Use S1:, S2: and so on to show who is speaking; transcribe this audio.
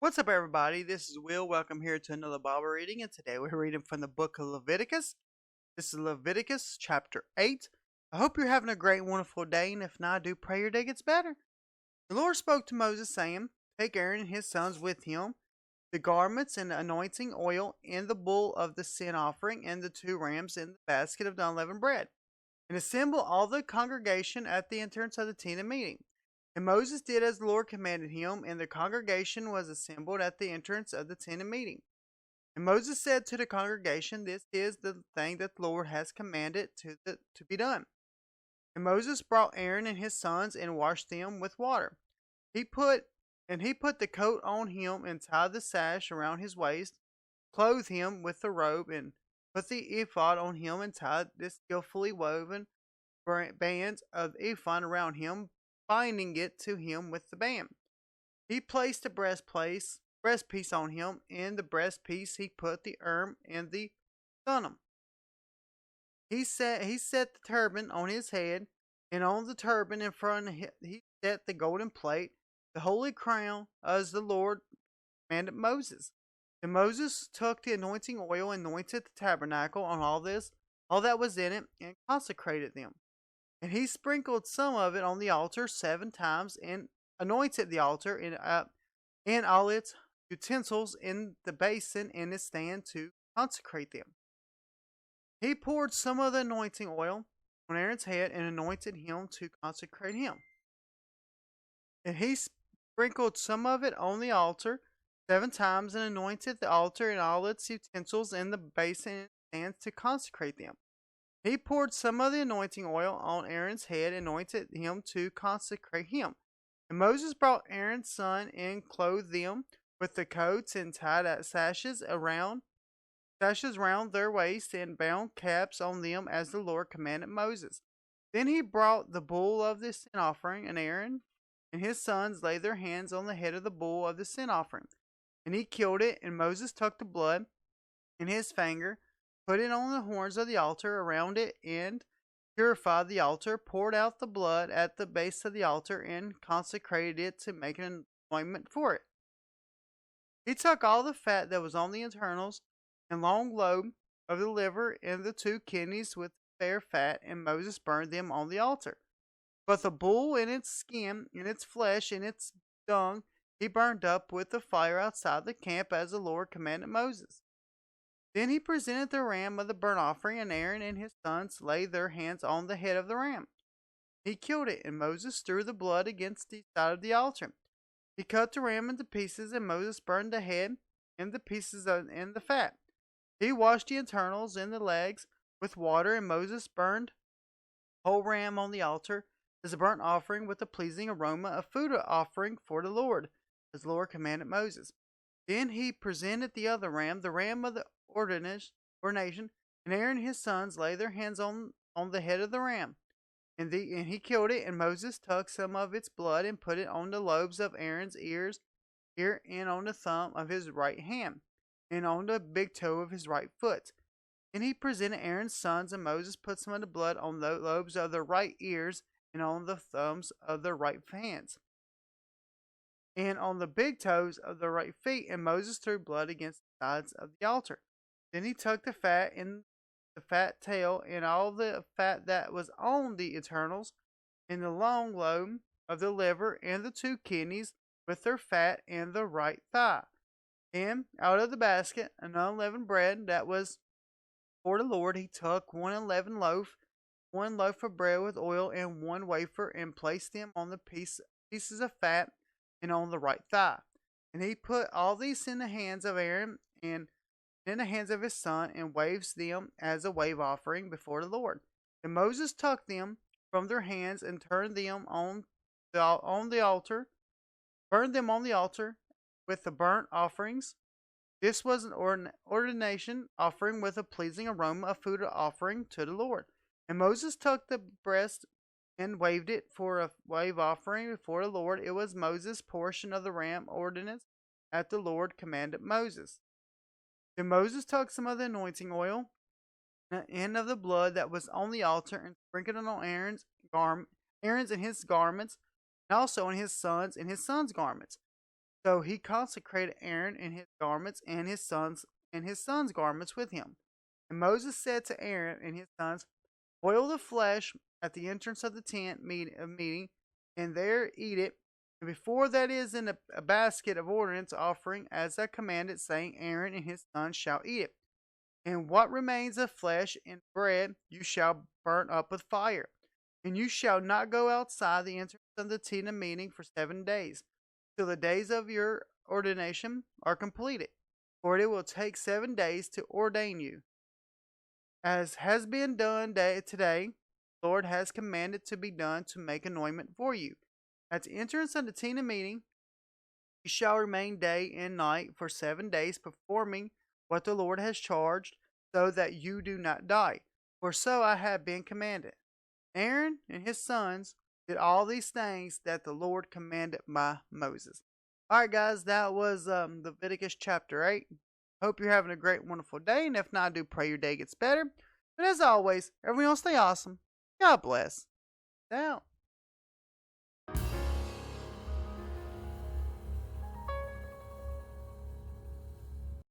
S1: What's up, everybody? This is Will. Welcome here to another Bible reading, and today we're reading from the book of Leviticus. This is Leviticus chapter 8. I hope you're having a great, wonderful day, and if not, I do pray your day gets better. The Lord spoke to Moses, saying, Take Aaron and his sons with him, the garments and the anointing oil, and the bull of the sin offering, and the two rams in the basket of the unleavened bread, and assemble all the congregation at the entrance of the tent of meeting. And Moses did as the Lord commanded him, and the congregation was assembled at the entrance of the tent of meeting. And Moses said to the congregation, This is the thing that the Lord has commanded to be done. And Moses brought Aaron and his sons and washed them with water. He put the coat on him and tied the sash around his waist, clothed him with the robe, and put the ephod on him and tied the skillfully woven bands of the ephod around him, binding it to him with the band. He placed the breastpiece on him. In the breastpiece he put the and the thummim. He set the turban on his head, and on the turban in front of him he set the golden plate, the holy crown, as the Lord commanded Moses. And Moses took the anointing oil and anointed the tabernacle on all that was in it, and consecrated them. And he sprinkled some of it on the altar 7 times, and anointed the altar and all its utensils, in the basin and its stand, to consecrate them. He poured some of the anointing oil on Aaron's head and anointed him to consecrate him. And he sprinkled some of it on the altar 7 times, and anointed the altar and all its utensils, in the basin and its stands, to consecrate them. He poured some of the anointing oil on Aaron's head and anointed him to consecrate him. And Moses brought Aaron's son and clothed them with the coats, and tied sashes round their waists, and bound caps on them, as the Lord commanded Moses. Then he brought the bull of the sin offering, and Aaron and his sons laid their hands on the head of the bull of the sin offering. And he killed it, and Moses took the blood in his finger, put it on the horns of the altar around it, and purified the altar, poured out the blood at the base of the altar, and consecrated it to make an anointment for it. He took all the fat that was on the internals, and long lobe of the liver, and the 2 kidneys with fair fat, and Moses burned them on the altar. But the bull and its skin, and its flesh, and its dung, he burned up with the fire outside the camp, as the Lord commanded Moses. Then he presented the ram of the burnt offering, and Aaron and his sons laid their hands on the head of the ram. He killed it, and Moses threw the blood against the side of the altar. He cut the ram into pieces, and Moses burned the head and the pieces and the fat. He washed the internals and the legs with water, and Moses burned the whole ram on the altar as a burnt offering with a pleasing aroma, a food offering for the Lord, as the Lord commanded Moses. Then he presented the other ram, the ram of the ordination, and Aaron and his sons laid their hands on the head of the ram. And he killed it, and Moses took some of its blood and put it on the lobes of Aaron's ear, and on the thumb of his right hand, and on the big toe of his right foot. Then he presented Aaron's sons, and Moses put some of the blood on the lobes of their right ears, and on the thumbs of their right hands, and on the big toes of their right feet, and Moses threw blood against the sides of the altar. Then he took the fat and the fat tail, and all the fat that was on the internals, and the long lobe of the liver, and the 2 kidneys with their fat, and the right thigh. And out of the basket an unleavened bread that was for the Lord, he took 1 unleavened loaf, 1 loaf of bread with oil, and 1 wafer, and placed them on the pieces of fat, and on the right thigh. And he put all these in the hands of Aaron, and in the hands of his son, and waves them as a wave offering before the Lord. And Moses took them from their hands, and turned them on the altar, burned them on the altar with the burnt offerings. This was an ordination offering with a pleasing aroma, a food offering to the Lord. And Moses took the breast and waved it for a wave offering before the Lord. It was Moses' portion of the ram ordinance, that the Lord commanded Moses. Then Moses took some of the anointing oil and of the blood that was on the altar, and sprinkled it on Aaron's and his garments, and also on his sons' garments. So he consecrated Aaron and his garments and his sons' garments with him. And Moses said to Aaron and his sons, boil the flesh at the entrance of the tent of meeting, and there eat it. And before that is in a basket of ordinance offering, as I commanded, saying, Aaron and his sons shall eat it. And what remains of flesh and bread you shall burn up with fire. And you shall not go outside the entrance of the tent of meeting for 7 days, till the days of your ordination are completed. For it will take 7 days to ordain you. As has been done today, the Lord has commanded to be done to make anointment for you. At the entrance of the tent of meeting, you shall remain day and night for 7 days, performing what the Lord has charged, so that you do not die. For so I have been commanded. Aaron and his sons did all these things that the Lord commanded by Moses. Alright, guys, that was Leviticus chapter 8. Hope you're having a great, wonderful day, and if not, I do pray your day gets better. But as always, everyone stay awesome. God bless. Out.